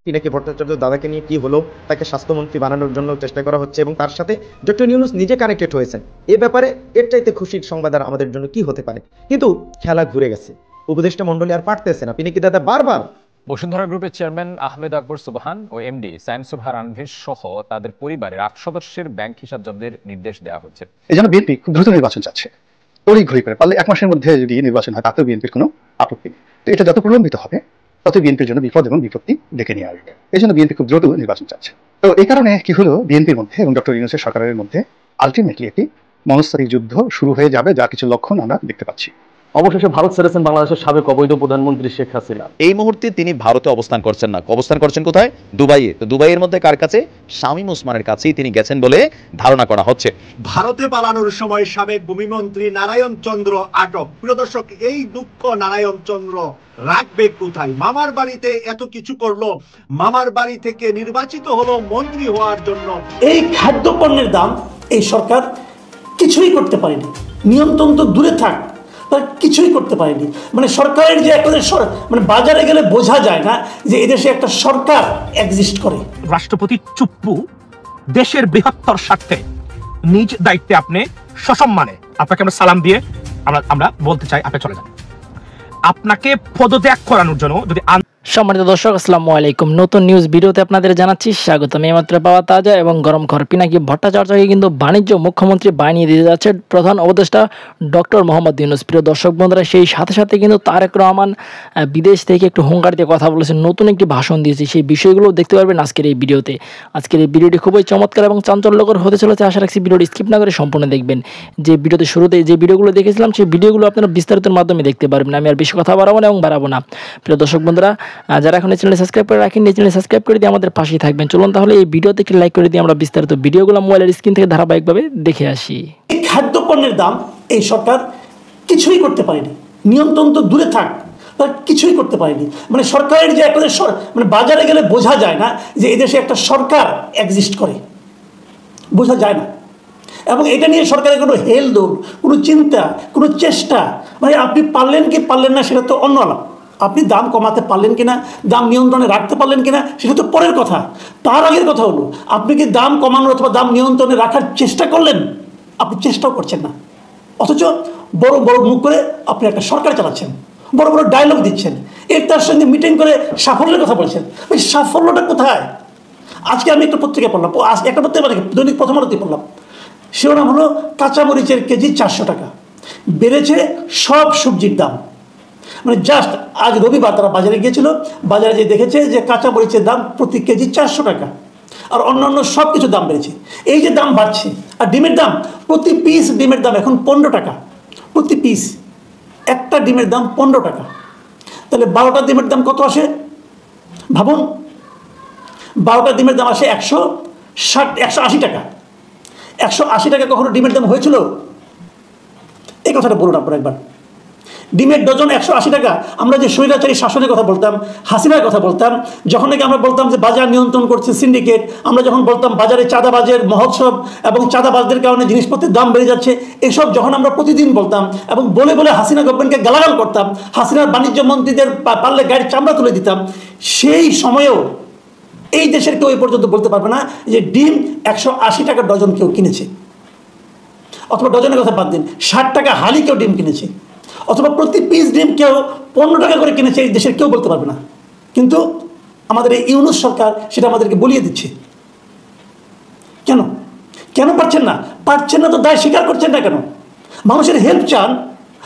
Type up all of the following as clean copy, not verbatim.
পিনাকি ভট্টাচার্য দাদাকে নিয়ে কি হলো, তাকে স্বাস্থ্যমন্ত্রী বানানোর জন্য চেষ্টা করা হচ্ছে এবং তার সাথে ডক্টর ইউনূস নিজে কানেক্টেড হয়েছেন। এ ব্যাপারে এর চাইতে খুশির সংবাদ আর আমাদের জন্য কি হতে পারে? কিন্তু খেলা ঘুরে গেছে, উপদেষ্টা মণ্ডলী আর পারতেছে না। পিনাকি দাদা বারবার বসুন্ধরা গ্রুপের চেয়ারম্যান আহমেদ আকবর সুবহান ও এমডি সায়েম সুবহান রানভীর সহ তাদের পরিবারের 8 সদস্যের ব্যাংক হিসাব জব্দের নির্দেশ দেওয়া হচ্ছে। এই জন্য বিএনপি খুব দ্রুত নির্বাচন চাচ্ছে, তড়িঘড়ি করে, পারলে 1 মাসের মধ্যে যদি নির্বাচন হয় তাতেও বিএনপির কোনো আপত্তি নেই। তো এটা যত প্রলম্বিত হবে তত বিএনপির জন্য বিপদ এবং বিপত্তি ডেকে নিয়ে আসবে। এই জন্য বিএনপি খুব দ্রুত নির্বাচন চাচ্ছে। তো এই কারণে কি হলো, বিএনপির মধ্যে এবং ডক্টর ইউনূসের সরকারের মধ্যে আলটিমেটলি একটি মনস্তাত্ত্বিক যুদ্ধ শুরু হয়ে যাবে, যার কিছু লক্ষণ আমরা দেখতে পাচ্ছি। অবশেষে ভারত ছেড়েছেন বাংলাদেশের সাবেক অবৈধ প্রধানমন্ত্রী শেখ হাসিনা। এই মুহূর্তে তিনি ভারতে অবস্থান করছেন না, অবস্থান করছেন কোথায়? দুবাইয়ে। তো দুবাইয়ের মধ্যে কার কাছে? শামীম ওসমানের কাছেই তিনি গেছেন বলে ধারণা করা হচ্ছে। ভারতে পালানোর সময় সাবেক ভূমিমন্ত্রী নারায়ণ চন্দ্র আটক। প্রিয় দর্শক, এই দুঃখ নারায়ণ চন্দ্র রাখবে কোথায়? মামার বাড়িতে এত কিছু করলো, মামার বাড়ি থেকে নির্বাচিত হলো মন্ত্রী হওয়ার জন্য। এই খাদ্যপণ্যের দাম এই সরকার কিছুই করতে পারেনি, নিয়ন্ত্রণ তো দূরে থাক, কিছুই করতে পারেনি। মানে সরকারের যে একটা মানে বাজারে গেলে বোঝা যায় না যে এদেশে একটা সরকার এক্সিস্ট করে। রাষ্ট্রপতি চুপ্পু দেশের বৃহত্তর স্বার্থে নিজ দায়িত্বে আপনি সসম্মানে, আপনাকে আমরা সালাম দিয়ে আমরা বলতে চাই আপনি চলে যান। আপনাকে পদত্যাগ করানোর জন্য যদি সম্মানিত দর্শক, আসসালামু আলাইকুম। নতুন নিউজ ভিডিওতে আপনাদের জানাচ্ছি স্বাগতম। এইমাত্র পাওয়া তাজা এবং গরম খবর, পিনাকি ভট্টাচার্যকে কিন্তু বাণিজ্য মুখ্যমন্ত্রী বানিয়ে দিতে যাচ্ছে প্রধান উপদেষ্টা ডক্টর মোহাম্মদ ইউনূস। প্রিয় দর্শক বন্ধুরা, সেই সাথে সাথে কিন্তু তারেক রহমান বিদেশ থেকে একটু হুঙ্কার দিয়ে কথা বলেছেন, নতুন একটি ভাষণ দিয়েছে। সেই বিষয়গুলো দেখতে পারবেন আজকের এই ভিডিওতে। আজকের এই ভিডিওটি খুবই চমৎকার এবং চাঞ্চল্যকর হতে চলেছে। আশা রাখছি ভিডিওটি স্কিপ না করে সম্পূর্ণ দেখবেন। যে ভিডিওতে শুরুতে যে ভিডিওগুলো দেখেছিলাম সেই ভিডিওগুলো আপনারা বিস্তারিতের মাধ্যমে দেখতে পারবেন। আমি আর বেশি কথা বাড়াবো না এবং বাড়াবো না। প্রিয় দর্শক বন্ধুরা, যারা এখন চ্যানেল সাবস্ক্রাইব করে রাখেন, চ্যানেল সাবস্ক্রাইব করে দিয়ে আমাদের পাশেই থাকবেন। চলুন তাহলে এই ভিডিওতে একটি লাইক করে দিয়ে আমরা বিস্তারিত ভিডিওগুলো মোবাইলের স্ক্রিন থেকে ধারাবাহিকভাবে দেখে আসি। এই খাদ্যপণ্যের দাম এই সরকার কিছুই করতে পারেনি, নিয়ন্ত্রণ তো দূরে থাক, কিছুই করতে পারেনি। মানে সরকারের যে একটা মানে বাজারে গেলে বোঝা যায় না যে এদেশে একটা সরকার এক্সিস্ট করে, বোঝা যায় না। এবং এটা নিয়ে সরকারের কোনো হেলদোল, কোনো চিন্তা, কোনো চেষ্টা, মানে আপনি পারলেন কি পারলেন না সেটা তো অন্য আলাপ। আপনি দাম কমাতে পারলেন কিনা, দাম নিয়ন্ত্রণে রাখতে পারলেন কিনা সেটা তো পরের কথা। তার আগের কথা হলো আপনি কি দাম কমানোর অথবা দাম নিয়ন্ত্রণে রাখার চেষ্টা করলেন? আপনি চেষ্টাও করছেন না, অথচ বড় বড় মুখ করে আপনি একটা সরকার চালাচ্ছেন, বড় বড় ডায়লগ দিচ্ছেন, এর তার সঙ্গে মিটিং করে সাফল্যের কথা বলছেন। ওই সাফল্যটা কোথায়? আজকে আমি একটা পত্রিকা পড়লাম, একটা পত্রিকা মানে দৈনিক প্রথম আলোতে পড়লাম, শিরোনাম হলো কাঁচামরিচের কেজি 400 টাকা, বেড়েছে সব সবজির দাম। মানে জাস্ট আজ রবিবার তারা বাজারে গিয়েছিল, বাজারে যে দেখেছে যে কাঁচা মরিচের দাম প্রতি কেজি 400 টাকা, আর অন্যান্য সব কিছু দাম বেড়েছে। এই যে দাম বাড়ছে, আর ডিমের দাম, প্রতি পিস ডিমের দাম এখন 15 টাকা, প্রতি পিস একটা ডিমের দাম 15 টাকা। তাহলে 12টা ডিমের দাম কত আসে ভাবুন? 12টা ডিমের দাম আসে 180 টাকা। 180 টাকা কখনো ডিমের দাম হয়েছিল? এই কথাটা বলুন আপনারা একবার। ডিমের ডজন 180 টাকা। আমরা যে স্বৈরাচারী শাসনের কথা বলতাম, হাসিনার কথা বলতাম, যখন নাকি আমরা বলতাম যে বাজার নিয়ন্ত্রণ করছে সিন্ডিকেট, আমরা যখন বলতাম বাজারে চাঁদাবাজের মহোৎসব এবং চাঁদাবাজদের কারণে জিনিসপত্রের দাম বেড়ে যাচ্ছে, এসব যখন আমরা প্রতিদিন বলতাম এবং বলে বলে হাসিনা গভর্নমেন্টকে গালাগাল করতাম, হাসিনার বাণিজ্য মন্ত্রীদের পারলে গাড়ির চামড়া তুলে দিতাম, সেই সময়েও এই দেশের কেউ এই পর্যন্ত বলতে পারবে না যে ডিম 180 টাকা ডজন কেউ কিনেছে, অথবা ডজনের কথা বাদ দিন, 60 টাকা হালি কেউ ডিম কিনেছে, অথবা প্রতি পিস ডিম কেউ 15 টাকা করে কিনেছে, এই দেশের কেউ বলতে পারবে না। কিন্তু আমাদের এই ইউনূস সরকার সেটা আমাদেরকে বলিয়ে দিচ্ছে। কেন কেন পারছেন না? পারছেন না তো দায় স্বীকার করছেন না কেন? মানুষের হেল্প চান,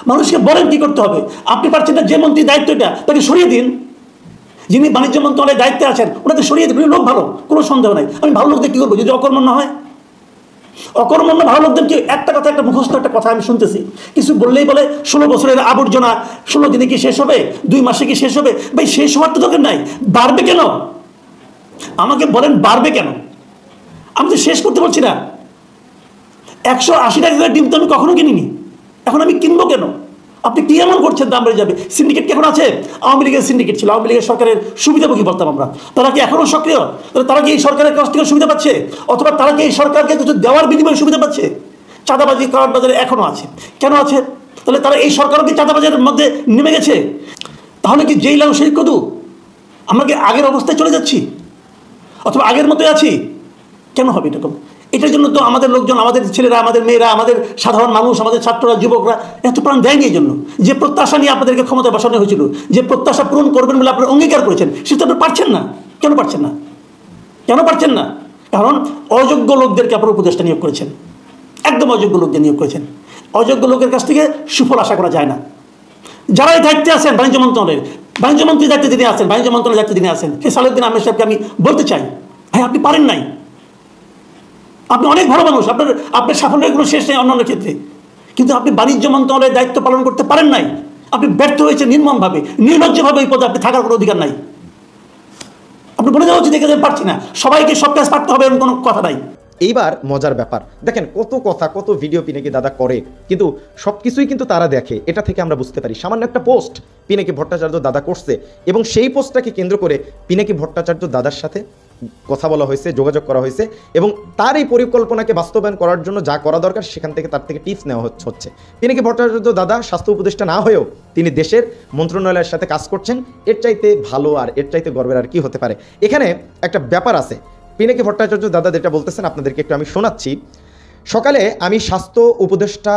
মানুষকে বলেন কী করতে হবে। আপনি পারছেন না, যে মন্ত্রী দায়িত্বটা তাকে সরিয়ে দিন। যিনি বাণিজ্য মন্ত্রণালয়ে দায়িত্বে আছেন ওনাকে সরিয়ে দিন। লোক ভালো, কোনো সন্দেহ নাই। আমি ভালো লোকদের কী করবো যদি অকর্মণ্য হয়? অকর্মণ্য ভালো লোকদের কি একটা কথা, একটা মুখস্থ একটা কথা আমি শুনতেছি, কিছু বললেই বলে 16 বছরের আবর্জনা 16 দিনে কি শেষ হবে, 2 মাসে কি শেষ হবে? ভাই শেষ হওয়ার তো দরকার নাই, বাড়বে কেন? আমাকে বলেন বাড়বে কেন? আমি তো শেষ করতে বলছি না। 180 টাকা ডিম তো আমি কখনো কিনিনি, এখন আমি কিনবো কেন? আপনি কি এমন করছেন দাম বেড়ে যাবে? সিন্ডিকেট কি এখন আছে? আওয়ামী লীগের সিন্ডিকেট ছিল, আওয়ামী লীগের সরকারের সুবিধাভোগী বলতাম আমরা। তারা কি এখনও সক্রিয়? তারা কি এই সরকারের কাছ থেকে সুবিধা পাচ্ছে? অথবা তারা কি এই সরকারকে কিছু দেওয়ার বিনিময়ে সুবিধা পাচ্ছে? চাঁদাবাজি কারণ বাজারে এখনও আছে। কেন আছে? তাহলে তারা এই সরকারও কি চাঁদাবাজের মধ্যে নেমে গেছে? তাহলে কি যেই লাউ সেই কদু? আমরা কি আগের অবস্থায় চলে যাচ্ছি অথবা আগের মতোই আছি? কেন হবে এরকম? এটার জন্য তো আমাদের লোকজন, আমাদের ছেলেরা, আমাদের মেয়েরা, আমাদের সাধারণ মানুষ, আমাদের ছাত্ররা, যুবকরা এত প্রাণ দেয়নি। এই জন্য যে প্রত্যাশা নিয়ে আপনাদেরকে ক্ষমতায় বসানো হয়েছিল, যে প্রত্যাশা পূরণ করবেন বলে আপনারা অঙ্গীকার করেছেন, সেটা আপনি পারছেন না। কেন পারছেন না? কেন পারছেন না? কারণ অযোগ্য লোকদেরকে আপনারা উপদেষ্টা নিয়োগ করেছেন, একদম অযোগ্য লোকদের নিয়োগ করেছেন। অযোগ্য লোকের কাছ থেকে সুফল আশা করা যায় না। যারা এই দায়িত্বে আছেন, বাণিজ্য মন্ত্রণালয়ের বাণিজ্যমন্ত্রীর দায়িত্বে যিনি আছেন, বাণিজ্য মন্ত্রণালয়ের দায়িত্বে যিনি আছেন, সেই সালেউদ্দিন আহমেদ সাহেবকে আমি বলতে চাই, ভাই আপনি পারেন নাই। আপনি অনেক ভালো মানুষ, আপনার সাফল্যের কোনো শেষ নেই অন্যান্য ক্ষেত্রে, কিন্তু আপনি বাণিজ্য মন্ত্রণালয়ের দায়িত্ব পালন করতে পারেন নাই। আপনি ব্যর্থ হয়েছেন নির্মমভাবে, নির্লজ্জভাবে। এই পদে আপনি থাকার কোনো অধিকার নাই। আপনি বলে দেওয়া উচিত দেখে পারছি না, সবাইকে সব কাজ পারতে হবে এমন কোনো কথা নাই। এইবার মজার ব্যাপার দেখেন, কত কথা কত ভিডিও পিনাকি দাদা করে, কিন্তু সবকিছুই কিন্তু তারা দেখে। এটা থেকে আমরা বুঝতে পারি সামান্য একটা পোস্ট পিনাকি ভট্টাচার্য দাদা করছে, এবং সেই পোস্টটাকে কেন্দ্র করে পিনাকি ভট্টাচার্য দাদার সাথে কথা বলা হয়েছে, যোগাযোগ করা হয়েছে, এবং তার এই পরিকল্পনাকে বাস্তবায়ন করার জন্য যা করা দরকার সেখান থেকে তার থেকে টিপস নেওয়া হচ্ছে। পিনাকি ভট্টাচার্য দাদা স্বাস্থ্য উপদেষ্টা না হয়েও তিনি দেশের মন্ত্রণালয়ের সাথে কাজ করছেন। এর চাইতে ভালো আর এর চাইতে গর্বের আর কি হতে পারে? এখানে একটা ব্যাপার আছে, পিনাকি ভট্টাচার্য দাদা যেটা বলতেছেন আপনাদেরকে একটু আমি শোনাচ্ছি। সকালে আমি স্বাস্থ্য উপদেষ্টা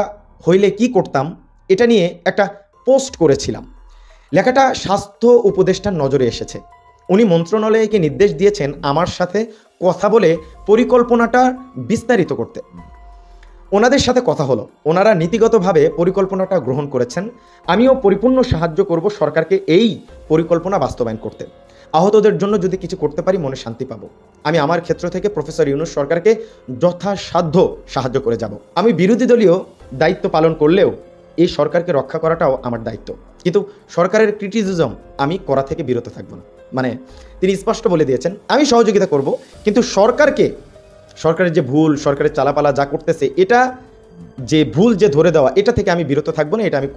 হইলে কি করতাম এটা নিয়ে একটা পোস্ট করেছিলাম। লেখাটা স্বাস্থ্য উপদেষ্টার নজরে এসেছে। উনি মন্ত্রণালয়কে নির্দেশ দিয়েছেন আমার সাথে কথা বলে পরিকল্পনাটা বিস্তারিত করতে। ওনাদের সাথে কথা হলো, ওনারা নীতিগতভাবে পরিকল্পনাটা গ্রহণ করেছেন। আমিও পরিপূর্ণ সাহায্য করব সরকারকে এই পরিকল্পনা বাস্তবায়ন করতে। আহতদের জন্য যদি কিছু করতে পারি মনে শান্তি পাবো। আমি আমার ক্ষেত্র থেকে প্রফেসর ইউনূস সরকারকে যথাসাধ্য সাহায্য করে যাব। আমি বিরোধী দলীয় দায়িত্ব পালন করলেও এই সরকারকে রক্ষা করাটাও আমার দায়িত্ব, কিন্তু সরকারের ক্রিটিসিজম আমি করা থেকে বিরত থাকবো না। মানে তিনি স্পষ্ট বলে দিয়েছেন আমি সহযোগিতা করব, কিন্তু সরকারের যে ভুল, সরকারের চালাপালা যা করতেছে, এটা যে ভুল যে ধরে দেওয়া, এটা থেকে আমি বিরত থাকবো না। এটা আমি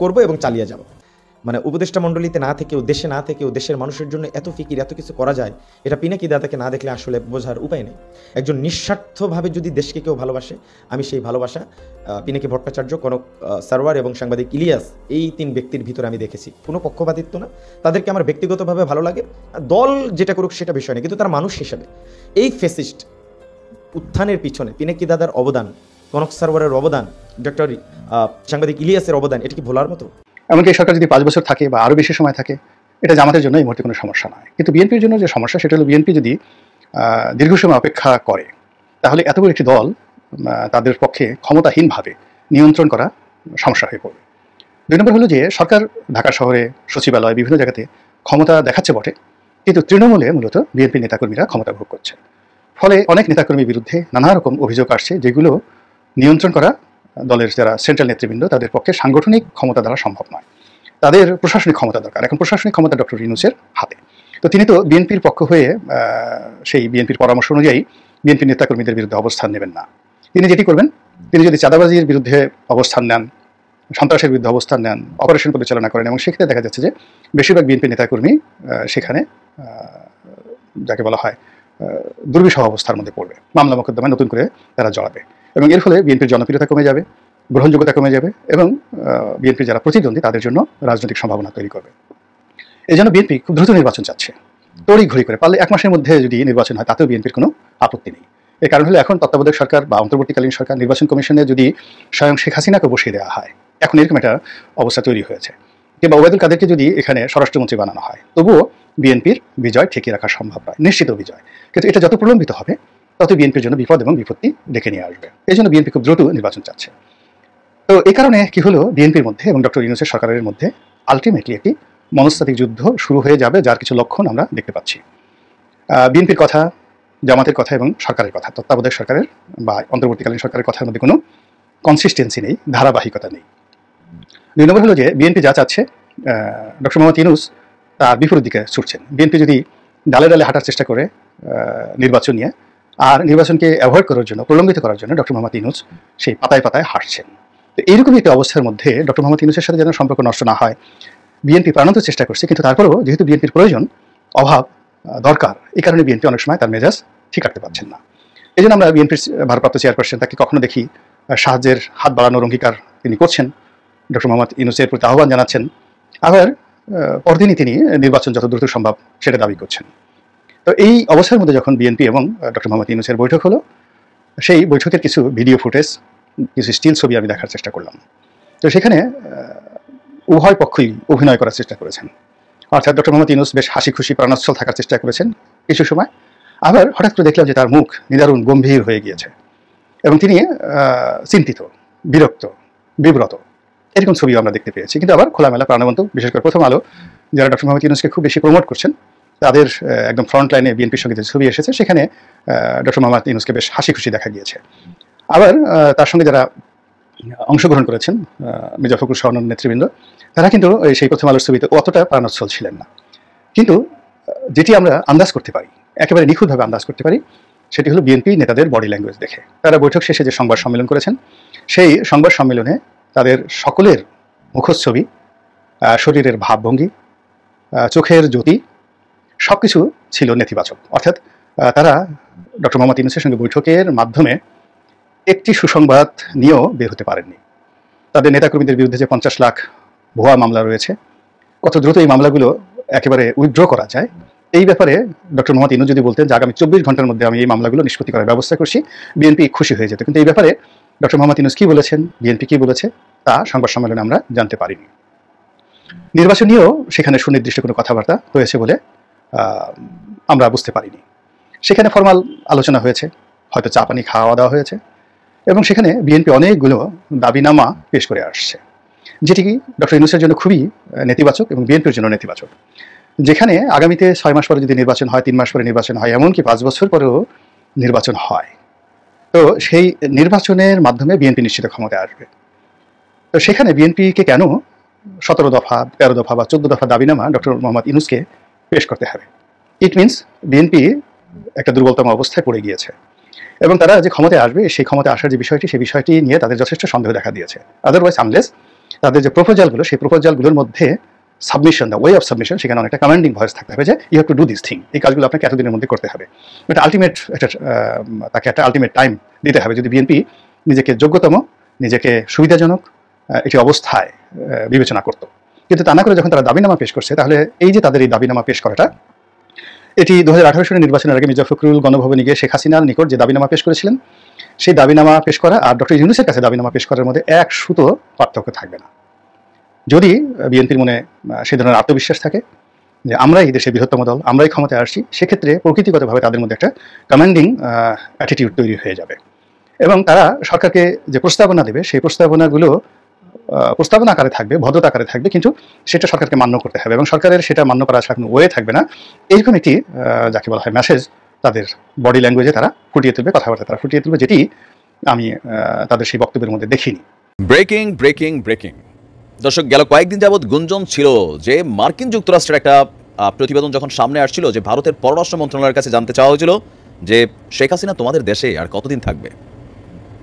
করবো এবং চালিয়ে যাব। মানে উপদেষ্টা মণ্ডলীতে না থেকেও, দেশে না থেকেও দেশের মানুষের জন্য এত ফিকির, এত কিছু করা যায়, এটা পিনাকি দাদাকে না দেখলে আসলে বোঝার উপায় নেই। একজন নিঃস্বার্থভাবে যদি দেশকে কেউ ভালোবাসে, আমি সেই ভালোবাসা পিনাকি ভট্টাচার্য, কনক সারওয়ার এবং সাংবাদিক ইলিয়াস, এই তিন ব্যক্তির ভিতরে আমি দেখেছি। কোনো পক্ষপাতিত্ব না, তাদেরকে আমার ব্যক্তিগতভাবে ভালো লাগে। দল যেটা করুক সেটা বিষয় নেই, কিন্তু তার মানুষ হিসেবে এই ফেসিস্ট উত্থানের পিছনে পিনাকি দাদার অবদান, কনক সারওয়ারের অবদান, ডক্টর সাংবাদিক ইলিয়াসের অবদান, এটা কি ভোলার মতো? এমনকি এই সরকার যদি 5 বছর থাকে বা আরও বেশি সময় থাকে, এটা জামাতের জন্য এই মুহূর্তে কোনো সমস্যা নয়। কিন্তু বিএনপির জন্য যে সমস্যা, সেটা হলো বিএনপি যদি দীর্ঘ সময় অপেক্ষা করে, তাহলে এত বড় একটি দল তাদের পক্ষে ক্ষমতাহীনভাবে নিয়ন্ত্রণ করা সমস্যা হয়ে পড়বে। 2 নম্বর হলো যে সরকার ঢাকা শহরে, সচিবালয়, বিভিন্ন জায়গাতে ক্ষমতা দেখাচ্ছে বটে, কিন্তু তৃণমূলে মূলত বিএনপি নেতাকর্মীরা ক্ষমতা ভোগ করছে। ফলে অনেক নেতাকর্মীর বিরুদ্ধে নানা রকম অভিযোগ আসছে, যেগুলো নিয়ন্ত্রণ করা দলের যারা সেন্ট্রাল নেতৃবৃন্দ তাদের পক্ষে সাংগঠনিক ক্ষমতা দ্বারা সম্ভব নয়। তাদের প্রশাসনিক ক্ষমতা দরকার। এখন প্রশাসনিক ক্ষমতা ডক্টর ইউনূসের হাতে। তো তিনি তো বিএনপির পক্ষ হয়ে সেই বিএনপির পরামর্শ অনুযায়ী বিএনপির নেতাকর্মীদের বিরুদ্ধে অবস্থান নেবেন না। তিনি যেটি করবেন, তিনি যদি চাঁদাবাজির বিরুদ্ধে অবস্থান নেন, সন্ত্রাসের বিরুদ্ধে অবস্থান নেন, অপারেশন পরিচালনা করেন, এবং সেক্ষেত্রে দেখা যাচ্ছে যে বেশিরভাগ বিএনপি নেতাকর্মী সেখানে যাকে বলা হয় দুর্বিষহ অবস্থার মধ্যে পড়বে, মামলা মোকদ্দমায় নতুন করে তারা জড়াবে, এবং এর ফলে বিএনপির জনপ্রিয়তা কমে যাবে, গ্রহণযোগ্যতা কমে যাবে, এবং বিএনপির যারা প্রতিদ্বন্দ্বী তাদের জন্য রাজনৈতিক সম্ভাবনা তৈরি করবে। এই জন্য বিএনপি খুব দ্রুত নির্বাচন চাচ্ছে, তড়িঘড়ি করে, পারলে 1 মাসের মধ্যে যদি নির্বাচন হয় তাতেও বিএনপির কোনো আপত্তি নেই। এর কারণ হলো এখন তত্ত্বাবধায়ক সরকার বা অন্তর্বর্তীকালীন সরকার, নির্বাচন কমিশনে যদি স্বয়ং শেখ হাসিনাকে বসিয়ে দেওয়া হয়, এখন এরকম একটা অবস্থা তৈরি হয়েছে, কিংবা ওবায়দুল কাদেরকে যদি এখানে স্বরাষ্ট্রমন্ত্রী বানানো হয়, তবুও বিএনপির বিজয় ঠেকিয়ে রাখা সম্ভব নয়, নিশ্চিত বিজয়। কিন্তু এটা যত প্রলম্বিত হবে তত বিএনপির জন্য বিপদ এবং বিপত্তি ডেকে নিয়ে আসবে। এই জন্য বিএনপি খুব দ্রুত নির্বাচন চাচ্ছে। তো এই কারণে কি হলো, বিএনপির মধ্যে এবং ডক্টর ইউনূসের সরকারের মধ্যে আলটিমেটলি একটি মনস্তাত্ত্বিক যুদ্ধ শুরু হয়ে যাবে, যার কিছু লক্ষণ আমরা দেখতে পাচ্ছি। বিএনপির কথা, জামাতের কথা এবং সরকারের কথা, তত্ত্বাবধায়ক সরকারের বা অন্তর্বর্তীকালীন সরকারের কথার মধ্যে কোনো কনসিস্টেন্সি নেই, ধারাবাহিকতা নেই। 2 নম্বর হলো যে বিএনপি যা চাচ্ছে, ডক্টর মোহাম্মদ ইউনূস তার বিপরীত দিকে ছুটছেন। বিএনপি যদি ডালে ডালে হাঁটার চেষ্টা করে নির্বাচন নিয়ে, আর নির্বাচনকে অ্যাভয়েড করার জন্য, প্রলম্বিত করার জন্য ডক্টর মোহাম্মদ ইউনূস সেই পাতায় পাতায় হাঁটছেন। তো এইরকমই একটি অবস্থার মধ্যে ডক্টর মোহাম্মদ ইউনূসের সাথে যেন সম্পর্ক নষ্ট না হয়, বিএনপি প্রাণান্ত চেষ্টা করছে, কিন্তু তারপরেও যেহেতু বিএনপির প্রয়োজন, অভাব, দরকার, এই কারণে বিএনপি অনেক সময় তার মেজাজ ঠিক রাখতে পারছেন না। এই জন্য আমরা বিএনপির ভারপ্রাপ্ত চেয়ারপারসন তাকে কখনো দেখি সাহায্যের হাত বাড়ানোর অঙ্গীকার তিনি করছেন, ডক্টর মোহাম্মদ ইউনূসের প্রতি আহ্বান জানাচ্ছেন, আবার পরদিনই তিনি নির্বাচন যত দ্রুত সম্ভব সেটা দাবি করছেন। তো এই অবস্থার মধ্যে যখন বিএনপি এবং ডক্টর মোহাম্মদ ইউনূসের বৈঠক হলো, সেই বৈঠকের কিছু ভিডিও ফুটেজ, কিছু স্টিল ছবি আমি দেখার চেষ্টা করলাম। তো সেখানে উভয় পক্ষই অভিনয় করার চেষ্টা করেছেন। অর্থাৎ ডক্টর মোহাম্মদ ইউনূস বেশ হাসি খুশি প্রাণোচ্ছল থাকার চেষ্টা করেছেন কিছু সময়, আবার হঠাৎ করে দেখলাম যে তার মুখ নিদারুণ গম্ভীর হয়ে গিয়েছে এবং তিনি চিন্তিত, বিরক্ত, বিব্রত, এরকম ছবিও আমরা দেখতে পেয়েছি। কিন্তু আবার খোলামেলা প্রাণবন্ত, বিশেষ করে প্রথম আলো যারা ডক্টর মোহাম্মদ ইউনূসকে খুব বেশি প্রমোট করছেন, তাদের একদম ফ্রন্ট লাইনে বিএনপির সঙ্গে যে ছবি এসেছে সেখানে ডক্টর মোহাম্মদ ইউনূসকে বেশ হাসি খুশি দেখা গিয়েছে। আবার তার সঙ্গে যারা অংশগ্রহণ করেছেন মির্জা ফখরুল সহ নেতৃবৃন্দ, তারা কিন্তু সেই প্রথম আলোর ছবিতে অতটা প্রাণোচ্ছল ছিলেন না। কিন্তু যেটি আমরা আন্দাজ করতে পারি, একেবারে নিখুঁতভাবে আন্দাজ করতে পারি, সেটি হলো বিএনপি নেতাদের বডি ল্যাঙ্গুয়েজ দেখে। তারা বৈঠক শেষে যে সংবাদ সম্মেলন করেছেন, সেই সংবাদ সম্মেলনে তাদের সকলের মুখচ্ছবি, শরীরের ভাবভঙ্গি, চোখের জ্যোতি সব কিছু ছিল নেতিবাচক। অর্থাৎ তারা ডক্টর মোহাম্মদ ইউনূসের সঙ্গে বৈঠকের মাধ্যমে একটি সুসংবাদ নিয়েও বের হতে পারেননি। তাদের নেতাকর্মীদের বিরুদ্ধে যে 50 লাখ ভুয়া মামলা রয়েছে, কত দ্রুত এই মামলাগুলো একেবারে উইথড্র করা যায়, এই ব্যাপারে ডক্টর মোহাম্মদ ইউনূস যদি বলতেন যে আগামী 24 ঘন্টার মধ্যে আমি এই মামলাগুলো নিষ্পত্তি করার ব্যবস্থা করছি, বিএনপি খুশি হয়ে যেত। কিন্তু এই ব্যাপারে ডক্টর মোহাম্মদ ইউনূস কী বলেছেন, বিএনপি কী বলেছে, তা সংবাদ সম্মেলনে আমরা জানতে পারিনি। নির্বাচন নিয়েও সেখানে সুনির্দিষ্ট কোনো কথাবার্তা হয়েছে বলে আমরা বুঝতে পারিনি। সেখানে ফরমাল আলোচনা হয়েছে, হয়তো চা পানি খাওয়া দাওয়া হয়েছে, এবং সেখানে বিএনপি অনেকগুলো দাবিনামা পেশ করে আসছে, যেটি ডক্টর ইউনূসের জন্য খুবই নেতিবাচক এবং বিএনপির জন্য নেতিবাচক। যেখানে আগামীতে 6 মাস পরে যদি নির্বাচন হয়, 3 মাস পরে নির্বাচন হয়, এমনকি 5 বছর পরেও নির্বাচন হয়, তো সেই নির্বাচনের মাধ্যমে বিএনপি নিশ্চিত ক্ষমতায় আসবে। তো সেখানে বিএনপিকে কেন 17 দফা, 13 দফা বা 14 দফা দাবিনামা ডক্টর মোহাম্মদ ইউনূসকে পেশ করতে হবে? ইট মিনস বিএনপি একটা দুর্বলতম অবস্থায় পড়ে গিয়েছে এবং তারা যে ক্ষমতায় আসবে, সেই ক্ষমতায় আসার যে বিষয়টি, সেই বিষয়টি নিয়ে তাদের যথেষ্ট সন্দেহ দেখা দিয়েছে। আদারওয়াইজ আনলেস তাদের যে প্রপোজালগুলো, সেই প্রপোজালগুলোর মধ্যে submission, the way of submission, সেখানে অনেকটা কমান্ডিং ভয়েস থাকতে হবে যে you have to do this thing, এই কাজগুলো আপনাকে এতদিনের মধ্যে করতে হবে। এটা আলটিমেট তাকে একটা আলটিমেট টাইম দিতে হবে যদি বিএনপি নিজেকে যোগ্যতম, নিজেকে সুবিধাজনক একটি অবস্থায় বিবেচনা করত। কিন্তু তা না করে যখন তারা দাবিনামা পেশ করছে, তাহলে এই যে তাদের এই দাবিনামা পেশ করাটা, এটি 2018 সালের নির্বাচনের আগে মির্জা ফখরুল গণভবনে গিয়ে শেখ হাসিনার নিকট যে দাবিনামা পেশ করেছিলেন, সেই দাবিনামা পেশ করা আর ডক্টর ইউনূসের কাছে দাবিনামা পেশ করার মধ্যে এক সুতো পার্থক্য থাকবে না। যদি বিএনপির মনে সেই ধরনের আত্মবিশ্বাস থাকে যে আমরাই দেশের বৃহত্তম দল, আমরাই ক্ষমতায় আসছি, সেক্ষেত্রে প্রকৃতিগতভাবে তাদের মধ্যে একটা কমান্ডিং অ্যাটিটিউড তৈরি হয়ে যাবে এবং তারা সরকারকে যে প্রস্তাবনা দেবে, সেই প্রস্তাবনাগুলো প্রস্তাবনা আকারে থাকবে, ভদ্রতা আকারে থাকবে, কিন্তু সেটা সরকারকে মান্য করতে হবে এবং সরকারের সেটা মান্য করা ছাড়া কোনো ওয়ে থাকবে না। এইরকম একটি যাকে বলা হয় মেসেজ তাদের বডি ল্যাঙ্গুয়েজে তারা ফুটিয়ে তুলবে, কথাবার্তা তারা ফুটিয়ে তুলবে, যেটি আমি তাদের সেই বক্তব্যের মধ্যে দেখিনি। ব্রেকিং ব্রেকিং ব্রেকিং দর্শক, গেল কয়েকদিন যাবৎ গুঞ্জন ছিল যে মার্কিন যুক্তরাষ্ট্রের একটা প্রতিবেদন যখন সামনে আসছিল, যে ভারতের পররাষ্ট্র মন্ত্রণালয়ের কাছে জানতে চাওয়া হয়েছিল যে শেখ হাসিনা তোমাদের দেশে আর কতদিন থাকবে।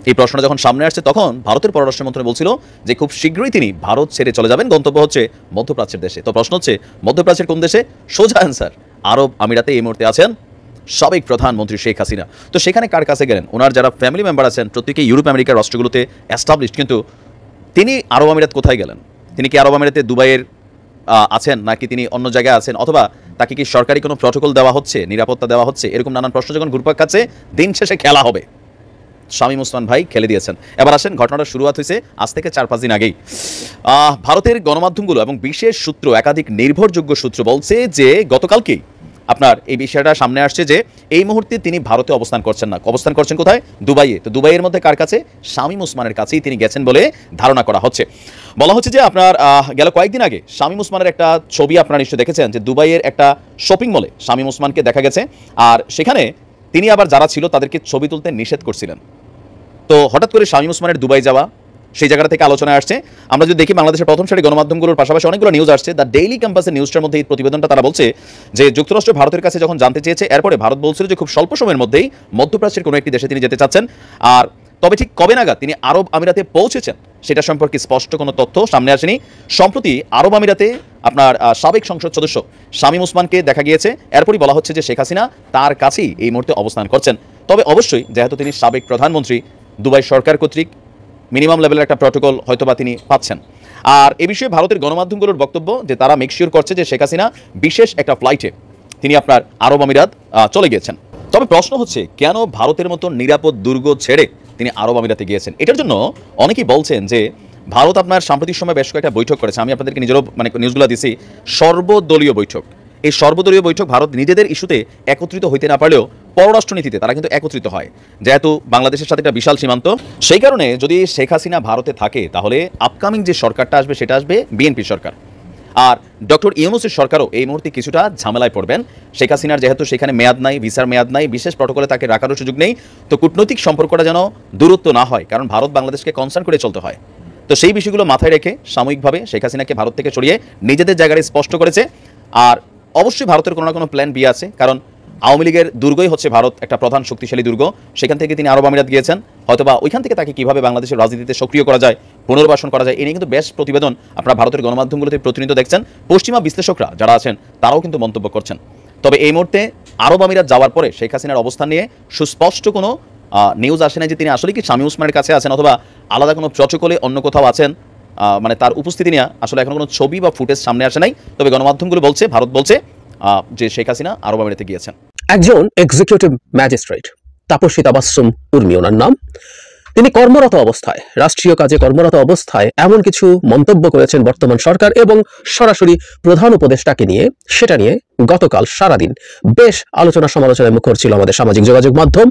এই প্রশ্নটা যখন সামনে আসছে, তখন ভারতের পররাষ্ট্র মন্ত্রণালয় বলছিল যে খুব শীঘ্রই তিনি ভারত ছেড়ে চলে যাবেন, গন্তব্য হচ্ছে মধ্যপ্রাচ্যের দেশে। তো প্রশ্ন হচ্ছে, মধ্যপ্রাচ্যের কোন দেশে? সোজা অ্যান্সার, আরব আমিরাতে এই মুহূর্তে আছেন সাবেক প্রধানমন্ত্রী শেখ হাসিনা। তো সেখানে কার কাছে গেলেন? ওনার যারা ফ্যামিলি মেম্বার আছেন প্রত্যেকেই ইউরোপ আমেরিকার রাষ্ট্রগুলোতে এস্টাবলিশড, কিন্তু তিনি আরব আমিরাত কোথায় গেলেন? তিনি কি আরব আমিরাতে দুবাইয়ের আছেন, নাকি তিনি অন্য জায়গায় আছেন, অথবা তাকে কি সরকারি কোনো প্রটোকল দেওয়া হচ্ছে, নিরাপত্তা দেওয়া হচ্ছে? এরকম নানান প্রশ্ন যখন ঘুরপাক খাচ্ছে, দিন শেষে খেলা হবে। শামীম ওসমান ভাই খেলে দিয়েছেন। এবার আসেন, ঘটনাটা শুরুয়াত হয়েছে আজ থেকে 4-5 দিন আগেই। ভারতের গণমাধ্যমগুলো এবং বিশেষ সূত্র, একাধিক নির্ভরযোগ্য সূত্র বলছে যে গতকালকেই আপনার এই বিষয়টা সামনে আসছে যে এই মুহূর্তে তিনি ভারতে অবস্থান করছেন না। অবস্থান করছেন কোথায়? দুবাইয়ে। তো দুবাইয়ের মধ্যে কার কাছে? শামীম ওসমানের কাছেই তিনি গেছেন বলে ধারণা করা হচ্ছে। বলা হচ্ছে যে আপনার গেল কয়েকদিন আগে শামীম ওসমানের একটা ছবি আপনারা নিশ্চয়ই দেখেছেন, যে দুবাইয়ের একটা শপিং মলে শামীম ওসমানকে দেখা গেছে, আর সেখানে তিনি আবার যারা ছিল তাদেরকে ছবি তুলতে নিষেধ করছিলেন। তো হঠাৎ করে শামীম ওসমানের দুবাই যাওয়া, সেই জায়গাটা থেকে আলোচনায় আসছে। আমরা যদি দেখি বাংলাদেশের প্রথম সারি গণমাধ্যমগুলোর পাশাপাশি অনেকগুলো নিউজ আসছে। দ্য ডেইলি ক্যাম্পাসের নিউজটার মধ্যে এই প্রতিবেদনটা তারা বলছে যে যুক্তরাষ্ট্র ভারতের কাছে যখন জানতে চেয়েছে, এরপরে ভারত বলছিল যে খুব স্বল্প সময়ের মধ্যেই মধ্যপ্রাচ্যের কোনো একটি দেশে তিনি যেতে চাচ্ছেন। আর তবে ঠিক কবে নাগাদ তিনি আরব আমিরাতে পৌঁছেছেন সেটা সম্পর্কে স্পষ্ট কোনো তথ্য সামনে আসেনি। সম্প্রতি আরব আমিরাতে আপনার সাবেক সংসদ সদস্য শামীম ওসমানকে দেখা গিয়েছে। এরপরই বলা হচ্ছে যে শেখ হাসিনা তার কাছেই এই মুহূর্তে অবস্থান করছেন। তবে অবশ্যই যেহেতু তিনি সাবেক প্রধানমন্ত্রী, দুবাই সরকার কর্তৃক মিনিমাম লেভেলের একটা প্রটোকল হয়তোবা তিনি পাচ্ছেন। আর এ বিষয়ে ভারতের গণমাধ্যমগুলোর বক্তব্য যে তারা মেকশিওর করছে যে শেখ হাসিনা বিশেষ একটা ফ্লাইটে তিনি আপনার আরব আমিরাত চলে গিয়েছেন। তবে প্রশ্ন হচ্ছে কেন ভারতের মতো নিরাপদ দুর্গ ছেড়ে তিনি আরব আমিরাতে গিয়েছেন? এটার জন্য অনেকেই বলছেন যে ভারত আপনার সাম্প্রতিক সময় বেশ কয়েকটা বৈঠক করেছে। আমি আপনাদেরকে নিজেরও নিউজগুলো দিছি, সর্বদলীয় বৈঠক। এই সর্বদলীয় বৈঠক ভারত নিজেদের ইস্যুতে একত্রিত হইতে না পারলেও পররাষ্ট্রনীতিতে তারা কিন্তু একত্রিত হয়, যেহেতু বাংলাদেশের সাথে একটা বিশাল সীমান্ত। সেই কারণে যদি শেখ হাসিনা ভারতে থাকে তাহলে আপকামিং যে সরকারটা আসবে সেটা আসবে বিএনপি সরকার। আর ডক্টর ইউনূসের সরকারও এই মুহূর্তে কিছুটা ঝামেলায় পড়বেন। শেখ হাসিনার যেহেতু সেখানে মেয়াদ নাই, ভিসার মেয়াদ নাই, বিশেষ প্রটোকলে তাকে রাখারও সুযোগ নেই, তো কূটনৈতিক সম্পর্কটা যেন দূরত্ব না হয়, কারণ ভারত বাংলাদেশকে কনসার্ন করে চলতে হয়। তো সেই বিষয়গুলো মাথায় রেখে সাময়িকভাবে শেখ হাসিনাকে ভারত থেকে সরিয়ে নিজেদের জায়গায় স্পষ্ট করেছে। আর অবশ্যই ভারতের কোনো না কোনো প্ল্যান বি আছে, কারণ আওয়ামী লীগের দুর্গই হচ্ছে ভারত, একটা প্রধান শক্তিশালী দুর্গ। সেখান থেকে তিনি আরব আমিরাত গিয়েছেন, হয়তোবা ওইখান থেকে তাকে কীভাবে বাংলাদেশের রাজনীতিতে সক্রিয় করা যায়, পুনর্বাসন করা যায়, এ নিয়ে কিন্তু বেশ প্রতিবেদন আপনারা ভারতের গণমাধ্যমগুলোতে প্রতিনিয়ত দেখছেন। পশ্চিমা বিশ্লেষকরা যারা আছেন তারাও কিন্তু মন্তব্য করছেন। তবে এই মুহূর্তে আরব আমিরাত যাওয়ার পরে শেখ হাসিনার অবস্থান নিয়ে সুস্পষ্ট কোনো নিউজ আসে না যে তিনি আসলে কি শামীম ওসমানের কাছে আছেন অথবা আলাদা কোনো প্রটোকলে অন্য কোথাও আছেন। তার উপস্থিতি নিয়ে আসলে এখন কোনো ছবি বা ফুটেজ সামনে আসে নাই। তবে গণমাধ্যমগুলো বলছে, ভারত বলছে যে শেখ হাসিনা আরব আমিরাতে গিয়েছেন। একজন এক্সিকিউটিভ ম্যাজিস্ট্রেট তাপসী তাবাসসুম উর্মি ওনার নাম। তিনি কর্মরত অবস্থায়, রাষ্ট্রীয় কাজে কর্মরত অবস্থায় এমন কিছু মন্তব্য করেছেন বর্তমান সরকার এবং সরাসরি প্রধান উপদেষ্টাকে নিয়ে। সেটা নিয়ে গতকাল সারাদিন বেশ আলোচনা সমালোচনায় মুখর ছিল আমাদের সামাজিক যোগাযোগ মাধ্যম।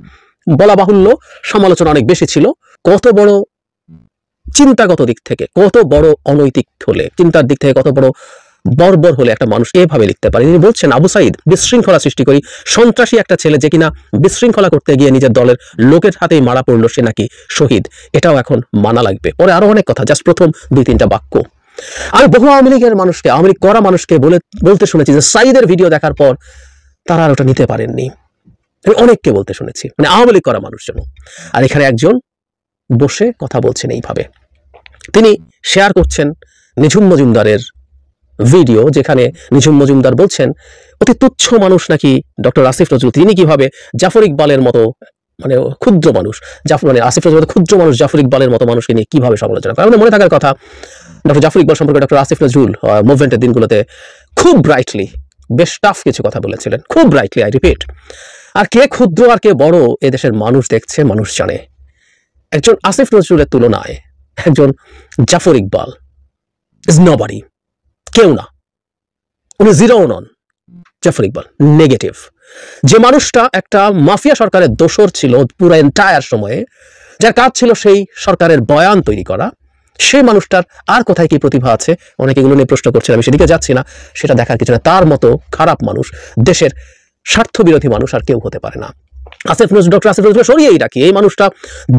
বলা বাহুল্য, সমালোচনা অনেক বেশি ছিল। কত বড় চিন্তাগত দিক থেকে, কত বড় অনৈতিক হলে, চিন্তার দিক থেকে কত বড় বর্বর হলে একটা মানুষ এভাবে লিখতে পারে। তিনি বলছেন আবু সাইদ বিশৃঙ্খলা সৃষ্টি করি, সন্ত্রাসী একটা ছেলে যে কিনা বিশৃঙ্খলা করতে গিয়ে নিজের দলের লোকের হাতেই মারা পড়লো, সে নাকি শহীদ। এটাও এখন মানা লাগবে। পরে আরো অনেক কথা, জাস্ট প্রথম 2-3টা বাক্য। আমি বহু আওয়ামী লীগের মানুষকে, আওয়ামী লীগ করা মানুষকে বলতে শুনেছি যে সাইদের ভিডিও দেখার পর তারা আর ওটা নিতে পারেননি। আমি অনেককে বলতে শুনেছি, আওয়ামী লীগ করা মানুষজন। আর এখানে একজন বসে কথা বলছেন এইভাবে। তিনি শেয়ার করছেন নিঝুম মজুমদারের ভিডিও, যেখানে নিঝুম মজুমদার বলছেন অতি তুচ্ছ মানুষ নাকি ডক্টর আসিফ নজরুল, তিনি কিভাবে জাফর ইকবালের মতো ক্ষুদ্র মানুষ, আসিফ নজরুল ক্ষুদ্র মানুষ, জাফর ইকবালের মতো মানুষকে নিয়ে কিভাবে সমালোচনা করে। আমাদের মনে থাকার কথা, ডক্টর জাফর ইকবাল সম্পর্কে ডক্টর আসিফ নজরুল মুভমেন্টের দিনগুলোতে খুব ব্রাইটলি, বেশ টাফ কিছু কথা বলেছিলেন, খুব ব্রাইটলি, আই রিপিট। আর কে ক্ষুদ্র আর কে বড় এদেশের মানুষ দেখছে, মানুষ জানে। একজন আসিফ নজরুলের তুলনায় একজন জাফর ইকবাল ইজ নবডি, কেউ না। উনি জিরোও নন। জাফর ইকবাল নেগেটিভ। যে মানুষটা একটা মাফিয়া সরকারের দোসর ছিল পুরো এন্টায়ার সময়ে, যার কাজ ছিল সেই সরকারের বয়ান তৈরি করা, সেই মানুষটার আর কোথায় কি প্রতিভা আছে অনেকে এগুলো নিয়ে প্রশ্ন করছেন। আমি সেদিকে যাচ্ছি না, সেটা দেখার কিছু না। তার মতো খারাপ মানুষ, দেশের স্বার্থবিরোধী মানুষ আর কেউ হতে পারে না। আসিফ নজরুল, ডক্টর আসিফ নজরুল সরিয়েই রাখি, এই মানুষটা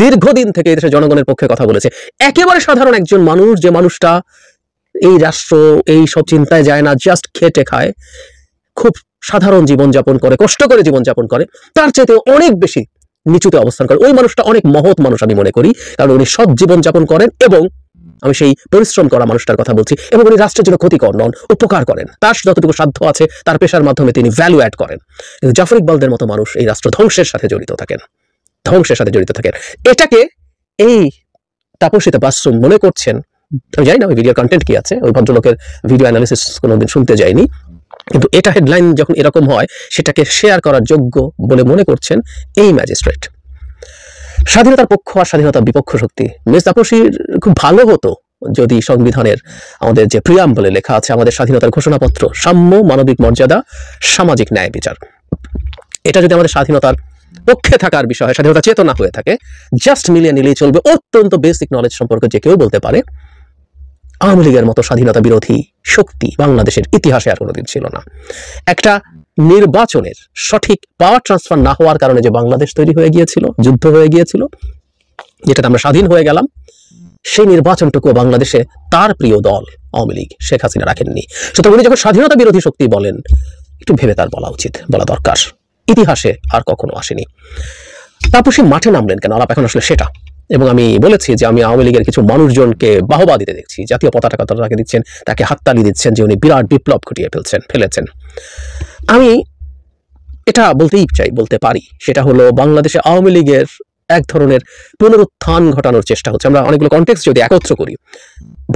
দীর্ঘদিন থেকে এই দেশের জনগণের পক্ষে কথা বলেছে। একেবারে সাধারণ একজন মানুষ, যে মানুষটা এই রাষ্ট্র এই সব চিন্তায় যায় না, জাস্ট খেটে খায়, খুব সাধারণ জীবনযাপন করে, কষ্ট করে জীবনযাপন করে, তার চাইতে অনেক বেশি নিচুতে অবস্থান করে। ওই মানুষটা অনেক মহৎ মানুষ আমি মনে করি, কারণ উনি সৎ জীবনযাপন করেন এবং আমি সেই পরিশ্রম করা মানুষটার কথা বলছি, এবং উনি রাষ্ট্রের জন্য ক্ষতিকর নন, উপকার করেন। তার যতটুকু সাধ্য আছে তার পেশার মাধ্যমে তিনি ভ্যালু অ্যাড করেন। কিন্তু জাফর ইকবালদের মতো মানুষ এই রাষ্ট্র ধ্বংসের সাথে জড়িত থাকেন, ধ্বংসের সাথে জড়িত থাকেন। এটাকে এই তাপসী তাবাসসুম মনে করছেন, আমি জানি না ওই ভিডিও কন্টেন্ট কি আছে, ওই ভদ্রলোকের ভিডিও অ্যানালিসিস কোনোদিন শুনতে যাইনি, কিন্তু এটা হেডলাইন যখন এরকম হয় সেটাকে শেয়ার করার যোগ্য বলে মনে করছেন এই ম্যাজিস্ট্রেট। স্বাধীনতার পক্ষ আর স্বাধীনতার বিপক্ষ শক্তি, মিস তাপসীর খুব ভালো হতো যদি সংবিধানের আমাদের যে প্রিয়াম্বলে লেখা আছে আমাদের স্বাধীনতার ঘোষণাপত্র, সাম্য, মানবিক মর্যাদা, সামাজিক ন্যায় বিচার, এটা যদি আমাদের স্বাধীনতার পক্ষে থাকার বিষয়, স্বাধীনতা চেতনা হয়ে থাকে, জাস্ট মিলিয়ে নিলেই চলবে। অত্যন্ত বেসিক নলেজ সম্পর্কে যে কেউ বলতে পারে আওয়ামী লীগের মতো স্বাধীনতা বিরোধী শক্তি বাংলাদেশের ইতিহাসে আর কোনোদিন ছিল না। একটা নির্বাচনের সঠিক পাওয়ার ট্রান্সফার না হওয়ার কারণে যে বাংলাদেশ তৈরি হয়ে গিয়েছিল, যুদ্ধ হয়ে গিয়েছিল, যেটাতে আমরা স্বাধীন হয়ে গেলাম, সেই নির্বাচনটুকু বাংলাদেশে তার প্রিয় দল আওয়ামী লীগ, শেখ হাসিনা রাখেননি। সুতরাং উনি যখন স্বাধীনতা বিরোধী শক্তি বলেন, একটু ভেবে তার বলা উচিত, বলা দরকার। ইতিহাসে আর কখনো আসেনি। তাপসী মাঠে নামলেন কেন, আলাপ এখন আসলে সেটা। এবং আমি বলেছি যে আমি আওয়ামী লীগের কিছু মানুষজনকে বাহবা দিতে দেখছি, জাতীয় পতাকা তাকে দিচ্ছেন, তাকে হাততালি দিচ্ছেন যে উনি বিরাট বিপ্লব ঘটিয়ে ফেলেছেন। আমি এটা বলতেই চাই, বলতে পারি, সেটা হলো বাংলাদেশে আওয়ামী লীগের এক ধরনের পুনরুত্থান ঘটানোর চেষ্টা হচ্ছে। আমরা অনেকগুলো কনটেক্সট যদি একত্র করি,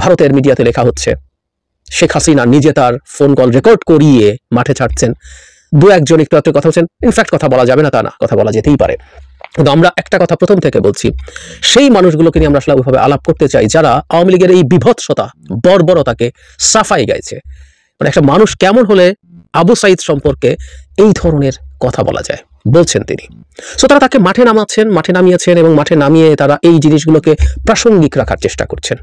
ভারতের মিডিয়াতে লেখা হচ্ছে শেখ হাসিনা নিজে তার ফোন কল রেকর্ড করিয়ে মাঠে ছাড়ছেন, দু একজন একটু কথা বলছেন, ইনফ্যাক্ট কথা বলা যাবে না তা না, কথা বলা যেতেই পারে। কিন্তু আমরা একটা কথা প্রথম থেকে বলছি, সেই মানুষগুলোকে নিয়ে আমরা আসলে ওইভাবে আলাপ করতে চাই যারা আওয়ামী লীগের এই বিভৎসতা, বর্বরতাকে সাফাই গাইছে। মানে একটা মানুষ কেমন হলে আবু সাইদ সম্পর্কে এই ধরনের কথা বলা যায়, বলছেন তিনি। সো তারা তাকে মাঠে নামাচ্ছেন, মাঠে নামিয়েছেন এবং মাঠে নামিয়ে তারা এই জিনিসগুলোকে প্রাসঙ্গিক রাখার চেষ্টা করছেন।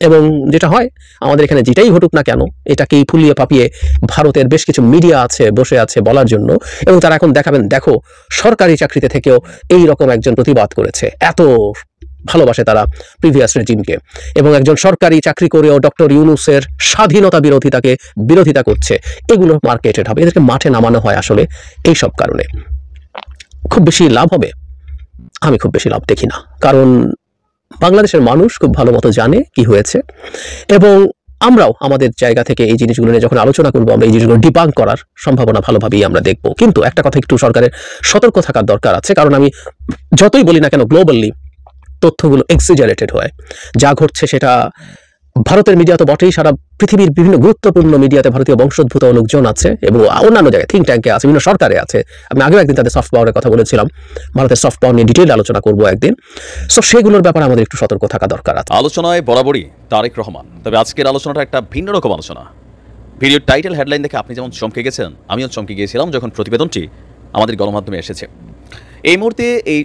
এবং যেটা হয়, আমাদের এখানে যেটাই ঘটুক না কেন, এটাকেই ফুলিয়ে পাপিয়ে ভারতের বেশ কিছু মিডিয়া আছে বসে আছে বলার জন্য, এবং তারা এখন দেখাবেন দেখো সরকারি চাকরিতে থেকেও এই রকম একজন প্রতিবাদ করেছে, এত ভালোবাসে তারা প্রিভিয়াস রেজিমকে, এবং একজন সরকারি চাকরি করেও ডক্টর ইউনূসের স্বাধীনতা বিরোধিতা করছে। এগুলো মার্কেটেড হবে, এদেরকে মাঠে নামানো হয় আসলে এই সব কারণে। খুব বেশি লাভ হবে? আমি খুব বেশি লাভ দেখি না, কারণ বাংলাদেশের মানুষ খুব ভালো মতো জানে কি হয়েছে, এবং আমরাও আমাদের জায়গা থেকে এই জিনিসগুলো নিয়ে যখন আলোচনা করবো, আমরা এই জিনিসগুলো ডিবাঙ্ক করার সম্ভাবনা ভালোভাবেই আমরা দেখবো। কিন্তু একটা কথা একটু সরকারের সতর্ক থাকার দরকার আছে, কারণ আমি যতই বলি না কেন গ্লোবালি তথ্যগুলো এক্সিজারেটেড হয়। যা ঘটছে সেটা ভারতের মিডিয়া তো বটেই, সারা পৃথিবীর বিভিন্ন গুরুত্বপূর্ণ মিডিয়াতে ভারতীয় বংশোদ্ভূত লোকজন আছে, এবং অন্যান্য জায়গায় থিঙ্ক ট্যাঙ্কে আছে, বিভিন্ন সরকারে আছে। আমি আগেও একদিন তাদের সফট পাওয়ারের কথা বলেছিলাম, ভারতের সফট পাওয়ার নিয়ে ডিটেইল আলোচনা করবো একদিন। সো সেগুলোর ব্যাপারে আমাদের একটু সতর্ক থাকা দরকার আছে। আলোচনায় বরাবরই তারেক রহমান, তবে আজকের আলোচনাটা একটা ভিন্ন রকম আলোচনা। ভিডিওর টাইটেল হেডলাইন দেখে আপনি যেমন চমকে গেছেন, আমিও চমকে গিয়েছিলাম যখন প্রতিবেদনটি আমাদের গণমাধ্যমে এসেছে। এই মুহূর্তে এই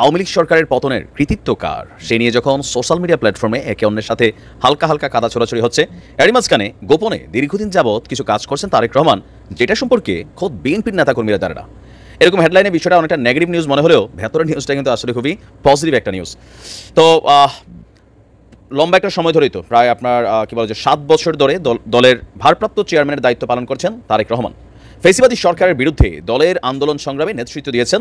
আওয়ামী লীগ সরকারের পতনের কৃতিত্ব কার, সে নিয়ে যখন সোশ্যাল মিডিয়া প্ল্যাটফর্মে একে অন্যের সাথে হালকা হালকা কাদা ছোড়াছড়ি হচ্ছে, এরই মাঝখানে গোপনে দীর্ঘদিন যাবৎ কিছু কাজ করছেন তারেক রহমান, যেটা সম্পর্কে খোদ বিএনপির নেতাকর্মীরা জানে না। এরকম হেডলাইনের বিষয়টা অনেকটা নেগেটিভ নিউজ মনে হলেও ভেতরের নিউজটা কিন্তু আসলে খুবই পজিটিভ একটা নিউজ। তো লম্বা একটা সময় ধরেই তো প্রায় আপনার কি বলা যায় 7 বছর ধরে দলের ভারপ্রাপ্ত চেয়ারম্যানের দায়িত্ব পালন করছেন তারেক রহমান। ফেসিবাদী সরকারের বিরুদ্ধে দলের আন্দোলন সংগ্রামে নেতৃত্ব দিয়েছেন,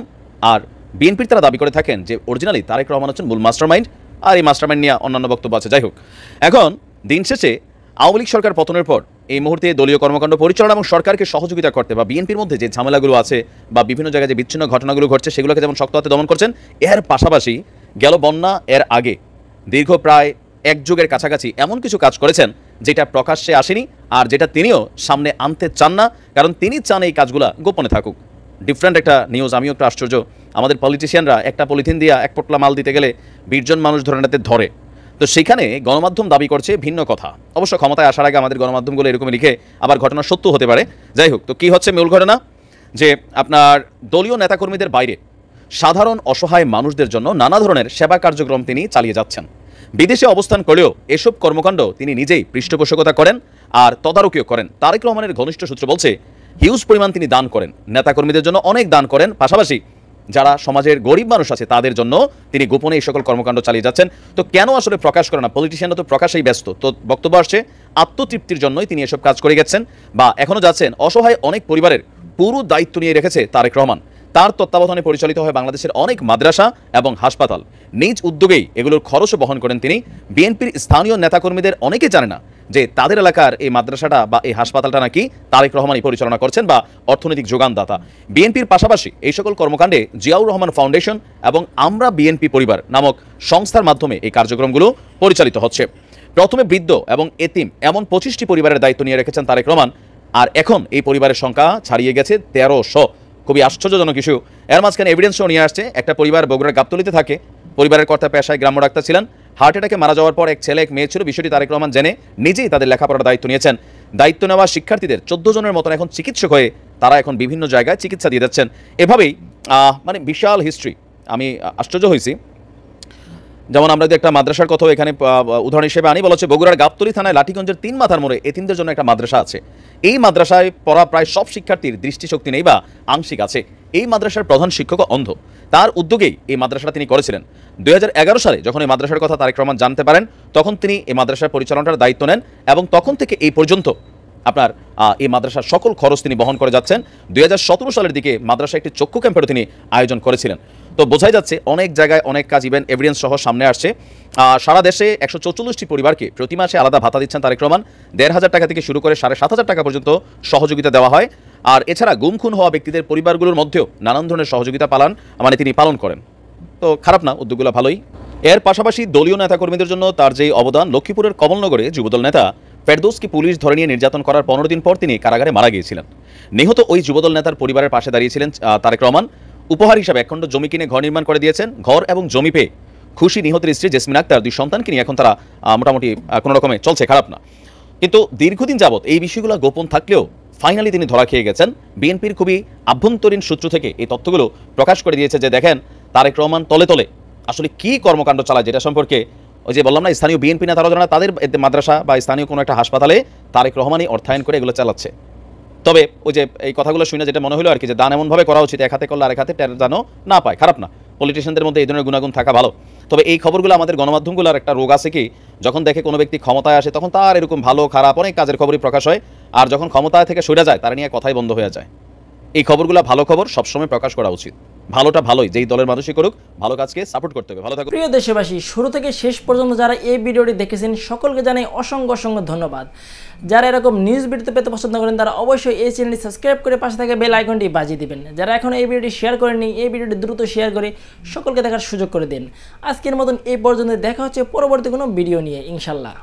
আর বিএনপির তারা দাবি করে থাকেন যে অরিজিনালি তারেক রহমান হচ্ছেন মূল মাস্টারমাইন্ড, আর এই মাস্টারমাইন্ড নিয়ে অন্যান্য বক্তব্য আছে। যাই হোক, এখন দিন শেষে আওয়ামী লীগ সরকার পতনের পর এই মুহূর্তে দলীয় কর্মকাণ্ড পরিচালনা এবং সরকারকে সহযোগিতা করতে বা বিএনপির মধ্যে যে ঝামেলাগুলো আছে বা বিভিন্ন জায়গায় যে বিচ্ছিন্ন ঘটনাগুলো ঘটছে সেগুলোকে যেমন শক্ত হাতে দমন করছেন, এর পাশাপাশি গেল বন্যা এর আগে দীর্ঘ প্রায় 1 যুগের কাছাকাছি এমন কিছু কাজ করেছেন যেটা প্রকাশ্যে আসেনি, আর যেটা তিনিও সামনে আনতে চান না, কারণ তিনি চান এই কাজগুলো গোপনে থাকুক। ডিফারেন্ট একটা নিউজ, আমিও একটু আশ্চর্য। আমাদের পলিটিশিয়ানরা একটা পলিথিন দিয়ে 1 পোটলা মাল দিতে গেলে 20 জন মানুষ ধরে নিতে ধরে, তো সেখানে গণমাধ্যম দাবি করছে ভিন্ন কথা। অবশ্য ক্ষমতায় আসার আগে আমাদের গণমাধ্যমগুলো এরকমই লিখে, আবার ঘটনা সত্য হতে পারে। যাই হোক, তো কী হচ্ছে মূল ঘটনা, যে আপনার দলীয় নেতাকর্মীদের বাইরে সাধারণ অসহায় মানুষদের জন্য নানা ধরনের সেবা কার্যক্রম তিনি চালিয়ে যাচ্ছেন। বিদেশে অবস্থান করলেও এসব কর্মকাণ্ড তিনি নিজেই পৃষ্ঠপোষকতা করেন আর তদারকিও করেন। তারেক রহমানের ঘনিষ্ঠ সূত্র বলছে হিউজ পরিমাণ তিনি দান করেন, নেতাকর্মীদের জন্য অনেক দান করেন, পাশাপাশি যারা সমাজের গরিব মানুষ আছে তাদের জন্য তিনি গোপনে এই সকল কর্মকাণ্ড চালিয়ে যাচ্ছেন। তো কেন আসলে প্রকাশ করে না? পলিটিশিয়ানরা তো প্রকাশেই ব্যস্ত। তো বক্তব্য আসছে আত্মতৃপ্তির জন্যই তিনি এসব কাজ করে গেছেন বা এখনও যাচ্ছেন। অসহায় অনেক পরিবারের পুরো দায়িত্ব নিয়ে রেখেছে তারেক রহমান। তার তত্ত্বাবধানে পরিচালিত হয় বাংলাদেশের অনেক মাদ্রাসা এবং হাসপাতাল, নিজ উদ্যোগেই এগুলোর খরচও বহন করেন তিনি। বিএনপির স্থানীয় নেতাকর্মীদের অনেকে জানে না যে তাদের এলাকার এই মাদ্রাসাটা বা এই হাসপাতালটা নাকি তারেক রহমানই পরিচালনা করছেন বা অর্থনৈতিক যোগানদাতা। বিএনপির পাশাপাশি এই সকল কর্মকাণ্ডে জিয়াউর রহমান ফাউন্ডেশন এবং আমরা বিএনপি পরিবার নামক সংস্থার মাধ্যমে এই কার্যক্রমগুলো পরিচালিত হচ্ছে। প্রথমে বৃদ্ধ এবং এতিম এমন 25টি পরিবারের দায়িত্ব নিয়ে রেখেছেন তারেক রহমান, আর এখন এই পরিবারের সংখ্যা ছাড়িয়ে গেছে 1300। খুবই আশ্চর্যজনক ইস্যু। এর মাঝখানে এভিডেন্সও নিয়ে আসছে। একটা পরিবার বগুড়ার গাবতলীতে থাকে, পরিবারের কর্তা পেশায় গ্রাম্য ডাক্তার ছিলেন। হার্ট অ্যাটাকে মারা যাওয়ার পর এক ছেলে এক মেয়ে ছিল। বিষয়টি তারেক রহমান জেনে নিজেই তাদের লেখাপড়ার দায়িত্ব নিয়েছেন। দায়িত্ব নেওয়া শিক্ষার্থীদের 14 জনের মতন এখন চিকিৎসক হয়ে তারা এখন বিভিন্ন জায়গায় চিকিৎসা দিয়ে যাচ্ছেন। এভাবেই মানে বিশাল হিস্ট্রি। আমি আশ্চর্য হয়েছি। যেমন আমরা যদি একটা মাদ্রাসার কথাও এখানে উদাহরণ হিসেবে আনি, বলা হচ্ছে বগুড়ার গাবতলী থানায় লাঠিগঞ্জের 3 মাথার মোড়ে এতিমদের জন্য একটা মাদ্রাসা আছে। এই মাদ্রাসায় পড়া প্রায় সব শিক্ষার্থীর দৃষ্টিশক্তি নেই বা আংশিক আছে। এই মাদ্রাসার প্রধান শিক্ষক অন্ধ। তার উদ্যোগেই এই মাদ্রাসাটা তিনি করেছিলেন। 2011 সালে যখন এই মাদ্রাসার কথা তারেক রহমান জানতে পারেন, তখন তিনি এই মাদ্রাসার পরিচালনার দায়িত্ব নেন এবং তখন থেকে এই পর্যন্ত আপনার এই মাদ্রাসার সকল খরচ তিনি বহন করে যাচ্ছেন। 2017 সালের দিকে মাদ্রাসা একটি চক্ষু ক্যাম্পেরও তিনি আয়োজন করেছিলেন। তো বোঝাই যাচ্ছে অনেক জায়গায় অনেক কাজ, ইভেন এভিডেন্স সহ সামনে আসছে। সারা দেশে 144টি পরিবারকে প্রতি মাসে আলাদা ভাতা দিচ্ছেন তারেক রহমান। 1500 টাকা থেকে শুরু করে 7,500 টাকা পর্যন্ত সহযোগিতা দেওয়া হয়। আর এছাড়া গুম খুন হওয়া ব্যক্তিদের পরিবারগুলোর মধ্যেও নানান ধরনের সহযোগিতা তিনি পালন করেন। তো খারাপ না, উদ্যোগগুলো ভালোই। এর পাশাপাশি দলীয় নেতাকর্মীদের জন্য তার যেই অবদান, লক্ষ্মীপুরের কমলনগরে যুবদল নেতা ফেরদৌসকে পুলিশ ধরে নিয়ে নির্যাতন করার 15 দিন পর তিনি কারাগারে মারা গিয়েছিলেন। নিহত ওই যুবদল নেতার পরিবারের পাশে দাঁড়িয়েছিলেন তারেক রহমান। উপহার হিসাবে 1 খণ্ড জমি কিনে ঘর নির্মাণ করে দিয়েছেন। ঘর এবং জমি পেয়ে খুশি নিহতের স্ত্রী জেসমিন আক্তার। 2 সন্তানকে নিয়ে এখন তারা মোটামুটি কোনো রকমে চলছে, খারাপ না। কিন্তু দীর্ঘদিন যাবৎ এই বিষয়গুলো গোপন থাকলেও ফাইনালি তিনি ধরা খেয়ে গেছেন। বিএনপির খুবই আভ্যন্তরীণ সূত্র থেকে এই তথ্যগুলো প্রকাশ করে দিয়েছে যে দেখেন তারেক রহমান তলে তলে আসলে কি কর্মকাণ্ড চালায়, যেটা সম্পর্কে ওই যে বললাম না, স্থানীয় বিএনপি নেতারা যারা তাদের মাদ্রাসা বা স্থানীয় কোনো একটা হাসপাতালে তারেক রহমানই অর্থায়ন করে এগুলো চালাচ্ছে। তবে ওই যে এই কথাগুলো শুনে যেটা মনে হলো আর কি, যে দান এমনভাবে করা উচিত এক হাতে করলে আরেক হাতে টের যেন না পায়, খারাপ না। পলিটিশিয়ানদের মধ্যে এই ধরনের গুণাগুণ থাকা ভালো। তবে এই খবরগুলো আমাদের গণমাধ্যমগুলোর একটা রোগ আছে কি, যখন দেখে কোনো ব্যক্তি ক্ষমতায় আসে তখন তার এরকম ভালো খারাপ অনেক কাজের খবরই প্রকাশ হয়, আর যখন ক্ষমতায় থেকে সরে যায় তারা নিয়ে কথাই বন্ধ হয়ে যায়। এই খবরগুলো ভালো খবর সবসময় প্রকাশ করা উচিত। ভালোটা ভালোই, যেই দলের মানুষই করুক ভালো কাজকে সাপোর্ট করতে হবে। ভালো থাকুন। প্রিয় দেশবাসী, শুরু থেকে শেষ পর্যন্ত যারা এই ভিডিওটি দেখেছেন সকলকে জানাই অসংখ্য অসংখ্য ধন্যবাদ। যারা এরকম নিউজ ভিডিও পেতে পছন্দ করেন তারা অবশ্যই এই চ্যানেলটি সাবস্ক্রাইব করে পাশে থাকা বেল আইকনটি বাজিয়ে দিবেন। যারা এখন এই ভিডিওটি শেয়ার করেননি, এই ভিডিওটি দ্রুত শেয়ার করে সকলকে দেখার সুযোগ করে দিন। আজকের মতন এই পর্যন্ত, দেখা হচ্ছে পরবর্তী কোনো ভিডিও নিয়ে ইনশাল্লাহ।